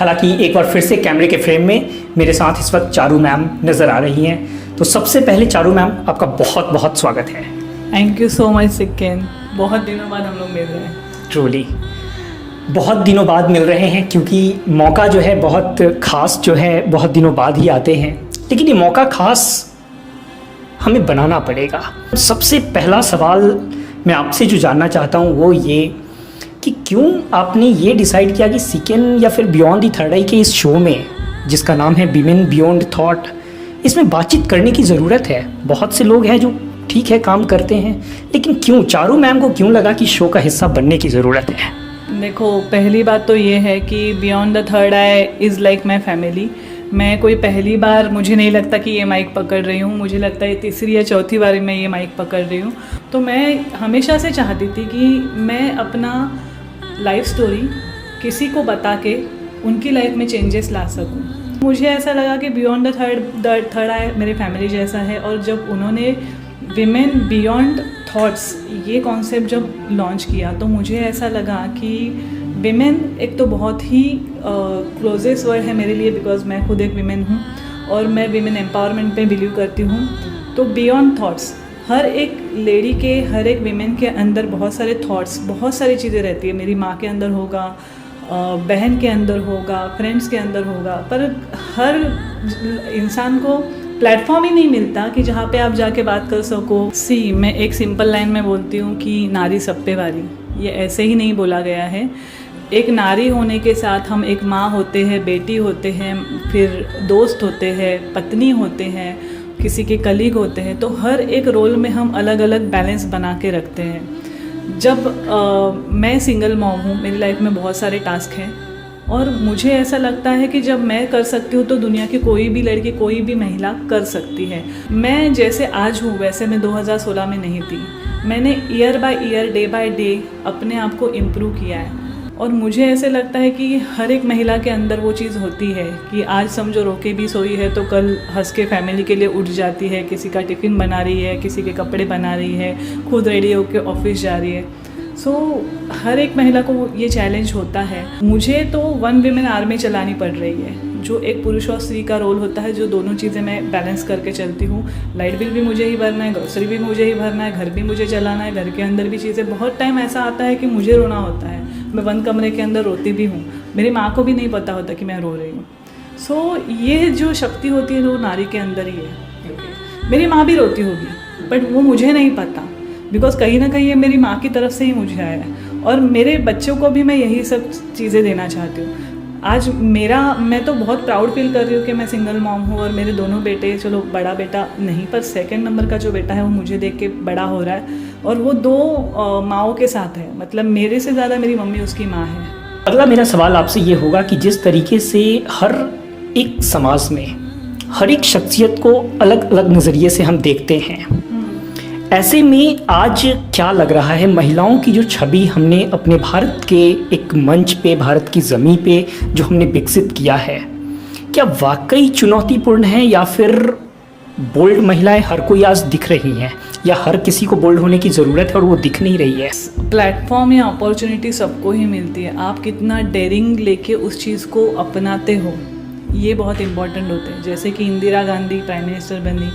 हालांकि एक बार फिर से कैमरे के फ्रेम में मेरे साथ इस वक्त चारू मैम नज़र आ रही हैं। तो सबसे पहले चारू मैम, आपका बहुत बहुत स्वागत है। Thank you so much sequin, बहुत दिनों बाद हम लोग मिल रहे हैं। ट्रूली बहुत दिनों बाद मिल रहे हैं, क्योंकि मौका जो है बहुत ख़ास जो है बहुत दिनों बाद ही आते हैं, लेकिन ये मौका ख़ास हमें बनाना पड़ेगा। सबसे पहला सवाल मैं आपसे जो जानना चाहता हूँ वो ये कि क्यों आपने ये डिसाइड किया कि सिक्किन या फिर बियॉन्ड द थर्ड आई के इस शो में, जिसका नाम है विमेन बियॉन्ड थॉट, इसमें बातचीत करने की ज़रूरत है। बहुत से लोग हैं जो ठीक है काम करते हैं, लेकिन क्यों चारू मैम को क्यों लगा कि शो का हिस्सा बनने की ज़रूरत है? देखो, पहली बात तो ये है कि beyond the third I is like my family. मैं कोई पहली बार, मुझे नहीं लगता कि ये माइक पकड़ रही हूँ, मुझे लगता है तीसरी या चौथी बार मैं ये माइक पकड़ रही हूँ। तो मैं हमेशा से चाहती थी कि मैं अपना लाइफ स्टोरी किसी को बता के उनकी लाइफ में चेंजेस ला सकूँ। मुझे ऐसा लगा कि बियॉन्ड द थर्ड आई मेरे फैमिली जैसा है, और जब उन्होंने विमेन बियॉन्ड थॉट्स ये कॉन्सेप्ट जब लॉन्च किया तो मुझे ऐसा लगा कि विमेन एक तो बहुत ही क्लोजेस्ट वर्ड है मेरे लिए, बिकॉज मैं खुद एक विमेन हूँ और मैं विमेन एम्पावरमेंट पे बिलीव करती हूँ। तो बियॉन्ड थॉट्स, हर एक लेडी के, हर एक विमेन के अंदर बहुत सारे थॉट्स, बहुत सारी चीज़ें रहती है। मेरी माँ के अंदर होगा, बहन के अंदर होगा, फ्रेंड्स के अंदर होगा, पर हर इंसान को प्लेटफॉर्म ही नहीं मिलता कि जहाँ पे आप जाके बात कर सको। मैं एक सिंपल लाइन में बोलती हूँ कि नारी सब पे वारी, ये ऐसे ही नहीं बोला गया है। एक नारी होने के साथ हम एक माँ होते हैं, बेटी होते हैं, फिर दोस्त होते हैं, पत्नी होते हैं, किसी के कलीग होते हैं। तो हर एक रोल में हम अलग अलग बैलेंस बना के रखते हैं। जब मैं सिंगल मॉम हूँ, मेरी लाइफ में बहुत सारे टास्क हैं, और मुझे ऐसा लगता है कि जब मैं कर सकती हूँ तो दुनिया की कोई भी लड़की, कोई भी महिला कर सकती है। मैं जैसे आज हूँ वैसे मैं 2016 में नहीं थी। मैंने year by year, day by day अपने आप को इम्प्रूव किया है, और मुझे ऐसे लगता है कि हर एक महिला के अंदर वो चीज़ होती है कि आज समझो रो के भी सोई है तो कल हंस के फैमिली के लिए उठ जाती है, किसी का टिफ़िन बना रही है, किसी के कपड़े बना रही है, खुद रेडी होकर ऑफिस जा रही है। हर एक महिला को ये चैलेंज होता है। मुझे तो वन विमेन आर्मी चलानी पड़ रही है, जो एक पुरुष और स्त्री का रोल होता है, जो दोनों चीज़ें मैं बैलेंस करके चलती हूँ। लाइट बिल भी मुझे ही भरना है, ग्रोसरी भी मुझे ही भरना है, घर भी मुझे चलाना है, घर के अंदर भी चीज़ें। बहुत टाइम ऐसा आता है कि मुझे रोना होता है, मैं बंद कमरे के अंदर रोती भी हूँ, मेरी माँ को भी नहीं पता होता कि मैं रो रही हूँ। ये जो शक्ति होती है वो नारी के अंदर ही है। मेरी माँ भी रोती होगी, बट वो मुझे नहीं पता, बिकॉज कहीं ना कहीं ये मेरी माँ की तरफ से ही मुझे आया है, और मेरे बच्चों को भी मैं यही सब चीज़ें देना चाहती हूँ। आज मैं तो बहुत प्राउड फील कर रही हूँ कि मैं सिंगल मॉम हूँ, और मेरे दोनों बेटे, चलो बड़ा बेटा नहीं पर सेकंड नंबर का जो बेटा है वो मुझे देख के बड़ा हो रहा है, और वो दो माँओं के साथ है, मतलब मेरे से ज़्यादा मेरी मम्मी उसकी माँ है। अगला मेरा सवाल आपसे ये होगा कि जिस तरीके से हर एक समाज में हर एक शख्सियत को अलग अलग नज़रिए से हम देखते हैं, ऐसे में आज क्या लग रहा है महिलाओं की जो छवि हमने अपने भारत के एक मंच पे, भारत की ज़मीन पे जो हमने विकसित किया है, क्या वाकई चुनौतीपूर्ण है, या फिर बोल्ड महिलाएं हर कोई आज दिख रही हैं, या हर किसी को बोल्ड होने की ज़रूरत है और वो दिख नहीं रही है? प्लेटफॉर्म या अपॉर्चुनिटी सबको ही मिलती है, आप कितना डेयरिंग लेके उस चीज़ को अपनाते हो, ये बहुत इंपॉर्टेंट होते हैं। जैसे कि इंदिरा गांधी प्राइम मिनिस्टर बनी,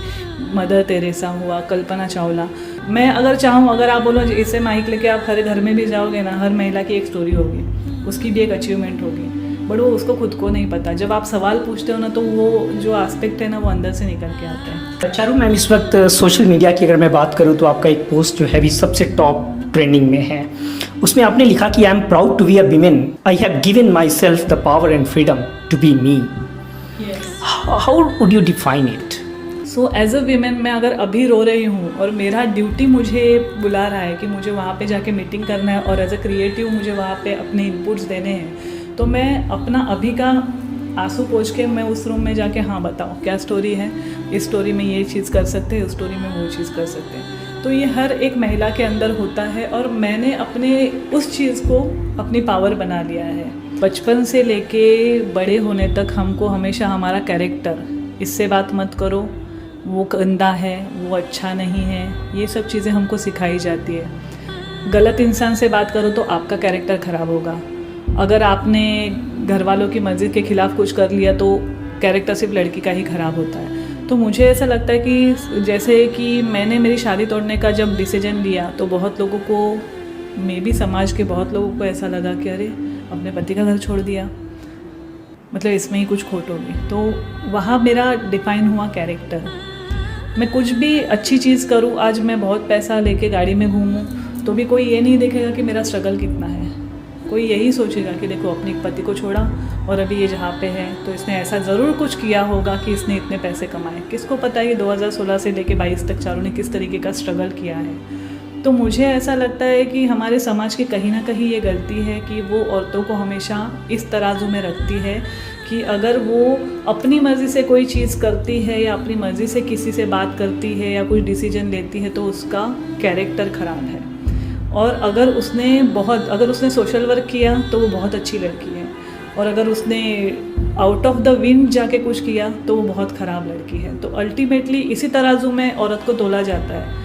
मदर तेरेसा हुआ, कल्पना चावला। मैं अगर चाहूँ, अगर आप बोलो इसे माइक लेके आप हर घर में भी जाओगे ना, हर महिला की एक स्टोरी होगी, उसकी भी एक अचीवमेंट होगी, बट वो उसको खुद को नहीं पता। जब आप सवाल पूछते हो ना, तो वो जो एस्पेक्ट है ना, वो अंदर से निकल के आता है। चारू मैम, इस वक्त सोशल मीडिया की अगर मैं बात करूँ तो आपका एक पोस्ट जो है भी सबसे टॉप ट्रेंडिंग में है। उसमें आपने लिखा कि I am proud to be a women, I have given myself the power and freedom to be me. How would you define it? As a women, मैं अगर अभी रो रही हूँ और मेरा ड्यूटी मुझे बुला रहा है कि मुझे वहाँ पे जाके मीटिंग करना है, और एज अ क्रिएटिव मुझे वहाँ पे अपने इनपुट्स देने हैं, तो मैं अपना अभी का आंसू पोंछ के मैं उस रूम में जाके हाँ बताओ क्या स्टोरी है, इस स्टोरी में ये चीज़ कर सकते हैं, उस स्टोरी में वो चीज़ कर सकते हैं। तो ये हर एक महिला के अंदर होता है, और मैंने अपने उस चीज़ को अपनी पावर बना लिया है। बचपन से लेके बड़े होने तक हमको हमेशा हमारा कैरेक्टर, इससे बात मत करो, वो गंदा है, वो अच्छा नहीं है, ये सब चीज़ें हमको सिखाई जाती है। गलत इंसान से बात करो तो आपका कैरेक्टर ख़राब होगा। अगर आपने घर वालों की मर्ज़ी के ख़िलाफ़ कुछ कर लिया तो कैरेक्टर सिर्फ लड़की का ही ख़राब होता है। तो मुझे ऐसा लगता है कि जैसे कि मैंने मेरी शादी तोड़ने का जब डिसीजन लिया तो बहुत लोगों को, मे बी समाज के बहुत लोगों को ऐसा लगा कि अरे अपने पति का घर छोड़ दिया, मतलब इसमें ही कुछ खोट होगी। तो वहाँ मेरा डिफ़ाइन हुआ कैरेक्टर। मैं कुछ भी अच्छी चीज़ करूँ, आज मैं बहुत पैसा लेके गाड़ी में घूमूँ तो भी कोई ये नहीं देखेगा कि मेरा स्ट्रगल कितना है। कोई यही सोचेगा कि देखो अपने पति को छोड़ा और अभी ये जहाँ पे है तो इसने ऐसा ज़रूर कुछ किया होगा कि इसने इतने पैसे कमाए। किसको पता है 2016 से लेके 22 तक चारों ने किस तरीके का स्ट्रगल किया है। तो मुझे ऐसा लगता है कि हमारे समाज की कहीं ना कहीं ये गलती है कि वो औरतों को हमेशा इस तराजू में रखती है कि अगर वो अपनी मर्ज़ी से कोई चीज़ करती है या अपनी मर्ज़ी से किसी से बात करती है या कुछ डिसीजन लेती है तो उसका कैरेक्टर ख़राब है। और अगर उसने सोशल वर्क किया तो वो बहुत अच्छी लड़की है, और अगर उसने आउट ऑफ द विंड जाके कुछ किया तो वो बहुत ख़राब लड़की है। तो अल्टीमेटली इसी तराजू में औरत को तोला जाता है।